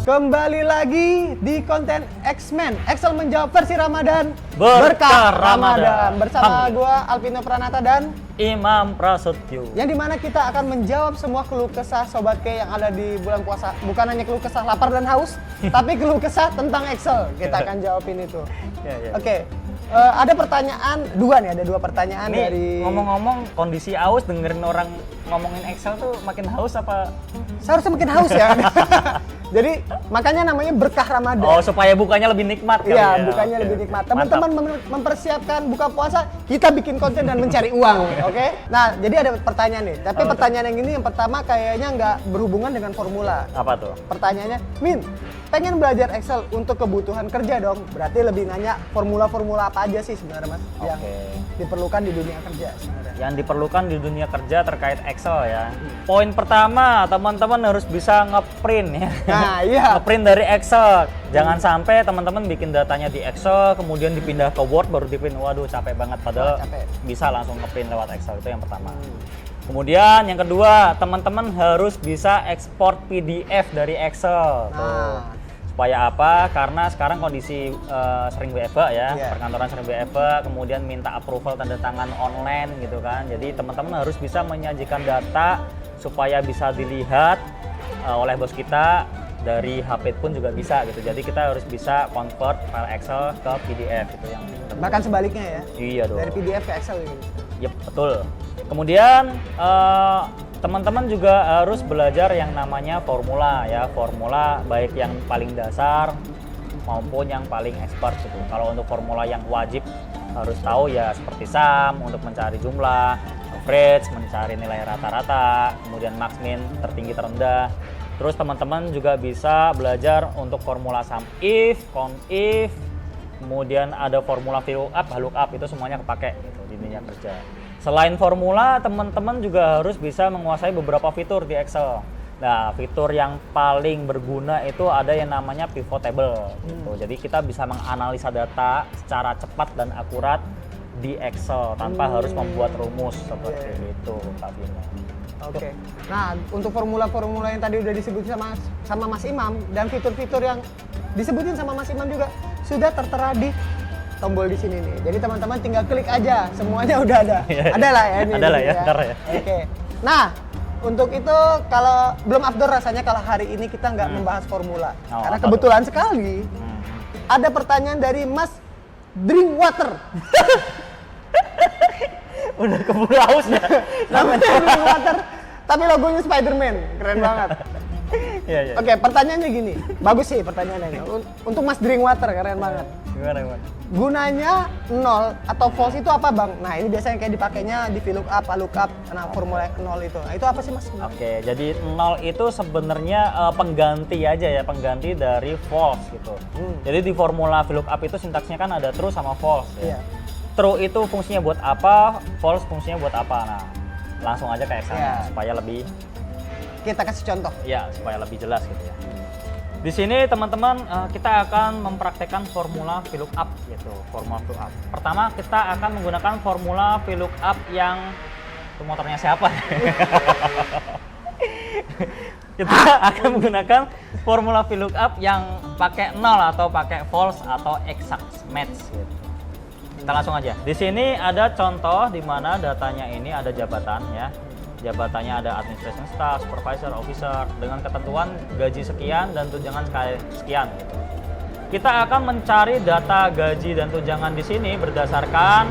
Kembali lagi di konten X-Men, Excel menjawab versi Ramadan, Berkah Ramadan. bersama gua Alvino Pranata dan Imam Prasetyo. yang dimana kita akan menjawab semua keluh kesah Sobat K yang ada di bulan puasa. Bukan hanya keluh kesah lapar dan haus, tapi keluh kesah tentang Excel. Kita akan jawabin itu. Oke. Ada pertanyaan ada dua pertanyaan Nih, dari. ngomong-ngomong kondisi haus dengerin orang ngomongin Excel tuh makin haus apa? Seharusnya makin haus ya. Jadi makanya namanya berkah Ramadan. Oh, supaya bukanya lebih nikmat kali Iya, ya. bukannya Oke, lebih oke. nikmat. Mantap. Teman-teman mempersiapkan buka puasa, kita bikin konten dan mencari uang, oke? Nah, jadi ada pertanyaan nih. Tapi Apa pertanyaan yang ini yang pertama kayaknya nggak berhubungan dengan formula. Apa tuh? Pertanyaannya, Min, pengen belajar Excel untuk kebutuhan kerja dong. Berarti lebih nanya formula-formula apa aja sih sebenarnya, Mas? Yang Oke. diperlukan di dunia kerja sebenarnya. Yang diperlukan di dunia kerja terkait Excel ya. Poin pertama, teman-teman harus bisa ngeprint ya. Nah, iya. Ngeprint dari Excel. Jangan sampai teman-teman bikin datanya di Excel, kemudian dipindah ke Word baru diprint. Waduh, capek banget. Padahal Capek. bisa langsung ngeprint lewat Excel. Itu yang pertama. Kemudian yang kedua, teman-teman harus bisa ekspor PDF dari Excel. Tuh. Nah. Supaya apa? Karena sekarang kondisi sering WFH ya, Iya. perkantoran sering WFH, kemudian minta approval tanda tangan online gitu kan. Jadi teman-teman harus bisa menyajikan data supaya bisa dilihat oleh bos kita, dari HP pun juga bisa gitu. Jadi kita harus bisa convert file Excel ke PDF itu yang Bahkan sebaliknya ya. Iya dong. Dari PDF ke Excel gitu. Yep, betul. Kemudian teman-teman juga harus belajar yang namanya formula ya, formula baik yang paling dasar maupun yang paling expert gitu. Kalau untuk formula yang wajib harus tahu ya seperti sum untuk mencari jumlah, average mencari nilai rata-rata, kemudian max min tertinggi terendah. Terus teman-teman juga bisa belajar untuk formula sum if, count if, kemudian ada formula VLOOKUP, HLOOKUP itu semuanya kepake gitu di dunia kerja. Selain formula, teman-teman juga harus bisa menguasai beberapa fitur di Excel. Nah, fitur yang paling berguna itu ada yang namanya pivot table gitu. Jadi kita bisa menganalisa data secara cepat dan akurat di Excel tanpa harus membuat rumus seperti itu, Kak Bimo. Oke. Nah, untuk formula-formula yang tadi udah disebutin sama Mas Imam dan fitur-fitur yang disebutin sama Mas Imam juga sudah tertera di tombol di sini nih. Jadi teman-teman tinggal klik aja, semuanya udah ada. Ada lah ya ini. Ada lah ya, ntar ya. Oke. Nah, untuk itu kalau belum afdol rasanya kalau hari ini kita nggak membahas formula. Oh, Karena apa kebetulan sekali ada pertanyaan dari Mas Drinkwater. Udah keburu haus ya. Namanya Drinkwater, tapi logonya Spider-Man. Keren banget. Iya, iya. Oke, pertanyaannya gini. Bagus sih pertanyaannya. Untuk Mas Drinkwater, keren banget. Gimana? Gunanya nol atau false itu apa, Bang? Nah, ini biasanya kayak dipakainya di VLOOKUP, LOOKUP, nah formula nol itu. Nah, itu apa sih, Mas? Oke, jadi 0 itu sebenarnya pengganti aja ya, pengganti dari false gitu. Jadi di formula VLOOKUP itu sintaksnya kan ada true sama false ya. Iya. True itu fungsinya buat apa, false fungsinya buat apa. Nah, langsung aja ke Excel Iya. supaya lebih Kita kasih contoh. supaya lebih jelas gitu ya. Di sini teman-teman kita akan mempraktekkan formula VLOOKUP gitu, formula VLOOKUP. Pertama kita akan menggunakan formula VLOOKUP yang itu motornya siapa? Kita akan menggunakan formula VLOOKUP yang pakai 0 atau pakai false atau exact match gitu. Kita langsung aja. Di sini ada contoh di mana datanya ini ada jabatan ya. Jabatannya ada administration staff, supervisor, officer dengan ketentuan gaji sekian dan tunjangan sekian. Kita akan mencari data gaji dan tunjangan di sini berdasarkan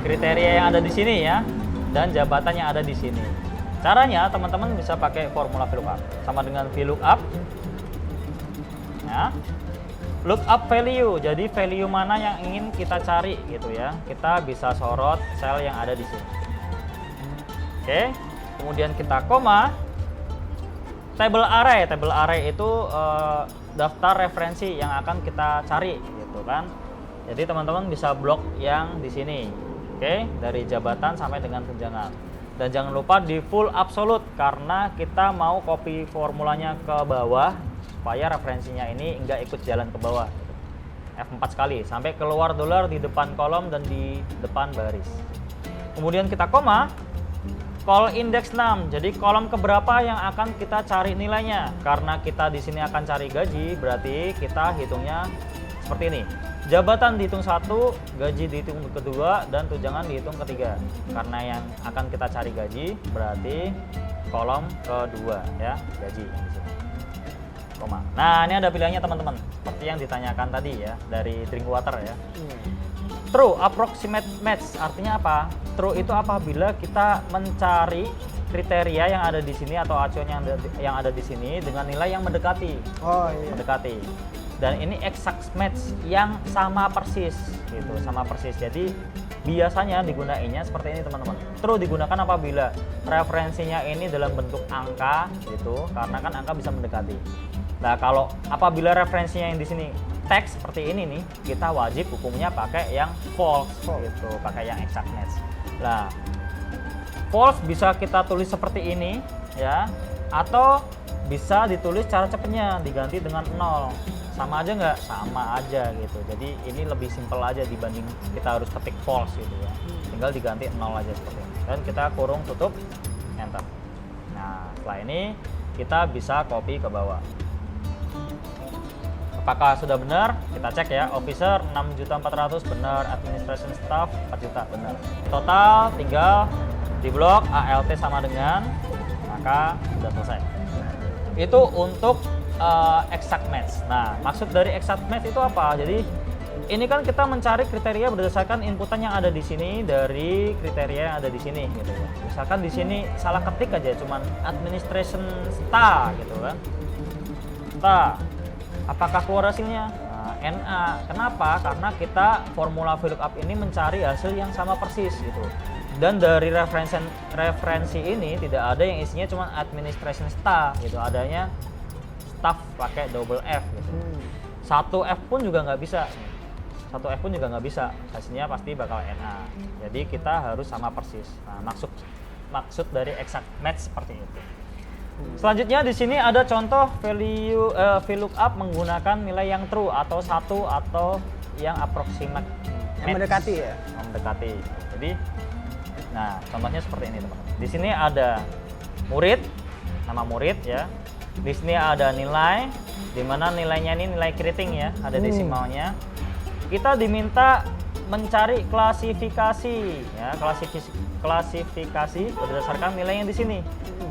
kriteria yang ada di sini ya, dan jabatannya ada di sini. Caranya teman-teman bisa pakai formula VLOOKUP sama dengan VLOOKUP. Ya. Lookup value, jadi value mana yang ingin kita cari gitu ya. Kita bisa sorot sel yang ada di sini. Oke. Kemudian kita koma, table array itu daftar referensi yang akan kita cari gitu kan. Jadi teman-teman bisa blok yang di sini, oke, dari jabatan sampai dengan tunjangan. Dan jangan lupa di full absolute karena kita mau copy formulanya ke bawah supaya referensinya ini nggak ikut jalan ke bawah. F4 sekali sampai keluar dolar di depan kolom dan di depan baris. Kemudian kita koma. call index 6. Jadi kolom keberapa yang akan kita cari nilainya? Karena kita di sini akan cari gaji, berarti kita hitungnya seperti ini. Jabatan dihitung 1, gaji dihitung kedua, dan tunjangan dihitung ketiga. Karena yang akan kita cari gaji, berarti kolom kedua ya, gaji di sini. Koma. Nah, ini ada pilihannya teman-teman. Seperti yang ditanyakan tadi ya, dari Drinkwater ya. True approximate match artinya apa? True itu apabila kita mencari kriteria yang ada di sini atau acuan yang ada di sini dengan nilai yang mendekati. Oh iya. Mendekati. Dan ini exact match yang sama persis gitu, sama persis. Jadi biasanya digunainnya seperti ini teman-teman. True digunakan apabila referensinya ini dalam bentuk angka gitu, karena kan angka bisa mendekati. Nah, kalau apabila referensinya yang di sini teks seperti ini nih, kita wajib hukumnya pakai yang false gitu, pakai yang exact match. Nah, false bisa kita tulis seperti ini ya, atau bisa ditulis cara cepatnya diganti dengan 0. Sama aja nggak? Sama aja gitu. Jadi ini lebih simpel aja dibanding kita harus ketik false gitu ya. Tinggal diganti 0 aja seperti ini. Dan kita kurung tutup, enter. Nah, setelah ini kita bisa copy ke bawah. Apakah sudah benar? Kita cek ya. Officer 6.400.000 benar, administration staff 4 juta benar. Total tinggal di blok ALT sama dengan, maka sudah selesai. Itu untuk exact match. Nah, maksud dari exact match itu apa? Jadi ini kan kita mencari kriteria berdasarkan inputan yang ada di sini dari kriteria yang ada di sini gitu ya. Misalkan di sini salah ketik aja cuman administration staff gitu kan. Staff. Apakah keluar hasilnya? Nah, NA. Kenapa? Karena kita formula VLOOKUP ini mencari hasil yang sama persis gitu. Dan dari referensi ini tidak ada yang isinya cuma administration staff gitu. Adanya staff pakai double F gitu. Satu F pun juga nggak bisa. Satu F pun juga nggak bisa. Hasilnya pasti bakal NA. Jadi kita harus sama persis. Nah, maksud dari exact match seperti itu. Selanjutnya di sini ada contoh VLOOKUP menggunakan nilai yang true atau satu atau yang approximate Yang mendekati ya. Mendekati. Jadi, nah contohnya seperti ini teman-teman. Di sini ada murid, nama murid ya. Di sini ada nilai, di mana nilainya ini nilai keriting ya, ada desimalnya. Kita diminta mencari klasifikasi ya, klasifikasi berdasarkan nilai yang di sini.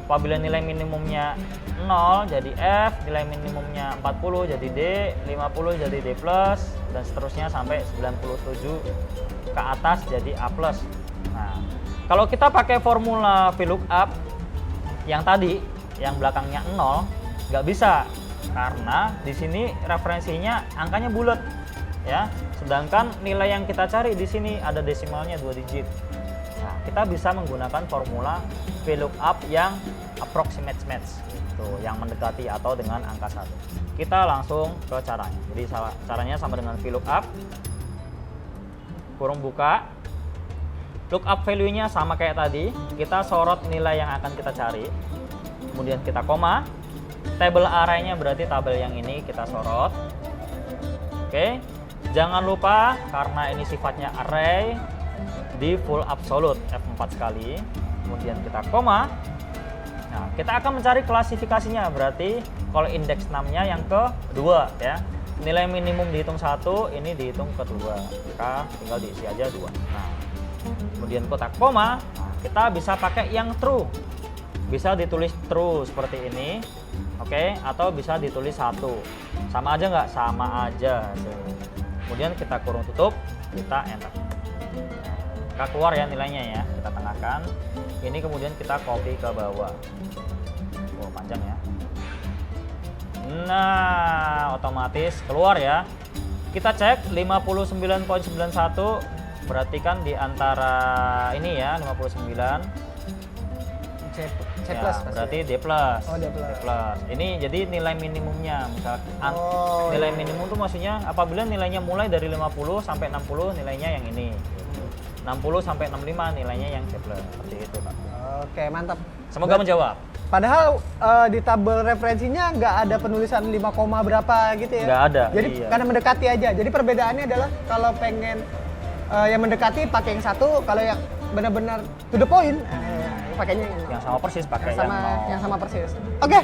Apabila nilai minimumnya 0 jadi F, nilai minimumnya 40 jadi D, 50 jadi D+, dan seterusnya sampai 97 ke atas jadi A+. Nah, kalau kita pakai formula VLOOKUP yang tadi, yang belakangnya 0, nggak bisa karena di sini referensinya angkanya bulat ya, sedangkan nilai yang kita cari di sini ada desimalnya 2 digit. Nah, kita bisa menggunakan formula VLOOKUP yang approximate match gitu, yang mendekati atau dengan angka 1. Kita langsung ke caranya. Jadi caranya sama dengan VLOOKUP, kurung buka, lookup value-nya sama kayak tadi, kita sorot nilai yang akan kita cari, kemudian kita koma, table array-nya berarti tabel yang ini kita sorot. Oke, jangan lupa karena ini sifatnya array, di full absolute F4 sekali, kemudian kita koma. Nah, kita akan mencari klasifikasinya, berarti kalau indeks 6-nya yang kedua ya. Nilai minimum dihitung 1, ini dihitung kedua, maka tinggal diisi aja 2. Nah, kemudian kotak koma, nah, kita bisa pakai yang true, bisa ditulis true seperti ini, oke, atau bisa ditulis 1. Sama aja nggak? Sama aja. Kemudian kita kurung tutup, kita enter. Kita keluar ya nilainya ya, kita tengahkan. Ini kemudian kita copy ke bawah. Oh, panjang ya. Nah, otomatis keluar ya. Kita cek 59.91, berarti kan di antara ini ya 59. C Ya, plus berarti D+. Oh, D+. Ini jadi nilai minimumnya. Misalkan iya. nilai minimum itu maksudnya apabila nilainya mulai dari 50 sampai 60 nilainya yang ini. 60 sampai 65 nilainya yang C+. Seperti itu, Pak. Oke, mantap. Semoga menjawab. Padahal di tabel referensinya nggak ada penulisan 5 koma berapa gitu ya? Nggak ada. Jadi iya. karena mendekati aja. Jadi perbedaannya adalah kalau pengen yang mendekati pakai yang 1, kalau yang benar-benar to the point, pakainya Yang sama persis pakai yang sama, nol. yang sama persis. Oke,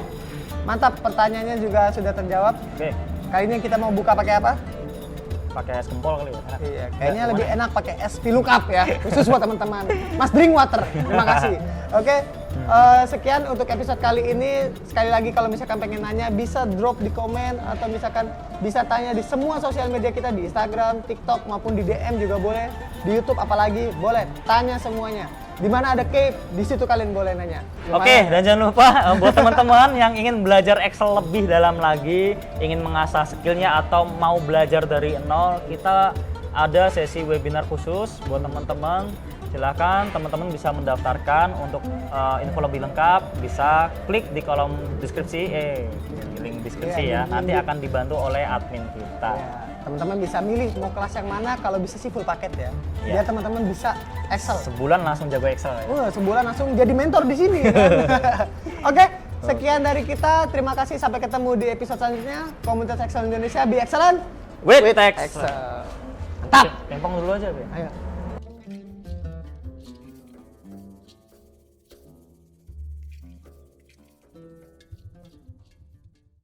mantap. Pertanyaannya juga sudah terjawab. Oke, Kali ini kita mau buka pakai apa? pakai es kempol kali ya. Enak. Iya, kayaknya Enggak, lebih gimana? enak pakai es VLOOKUP ya, khusus buat teman-teman. Mas Drink Water, terima kasih. Oke, sekian untuk episode kali ini. Sekali lagi kalau misalkan pengen nanya, bisa drop di komen atau misalkan bisa tanya di semua sosial media kita, di Instagram, TikTok maupun di DM juga boleh, di YouTube apalagi boleh. Tanya semuanya. Di mana ada cave, di situ kalian boleh nanya. Oke, dan jangan lupa buat teman-teman yang ingin belajar Excel lebih dalam lagi, ingin mengasah skillnya atau mau belajar dari nol, kita ada sesi webinar khusus buat teman-teman. Silahkan teman-teman bisa mendaftarkan untuk info lebih lengkap, bisa klik di kolom deskripsi, link deskripsi Iya, ya. Nanti akan dibantu oleh admin kita. Ya, teman-teman bisa milih mau kelas yang mana, kalau bisa sih full paket ya. Iya. Biar teman-teman bisa Excel. Sebulan langsung jago Excel ya. Sebulan langsung jadi mentor di sini. Kan? Oke, sekian dari kita. Terima kasih, sampai ketemu di episode selanjutnya. Komunitas Excel Indonesia, be excellent With Excel. Excel. Mantap. Pingpong dulu aja, Be. Ayo.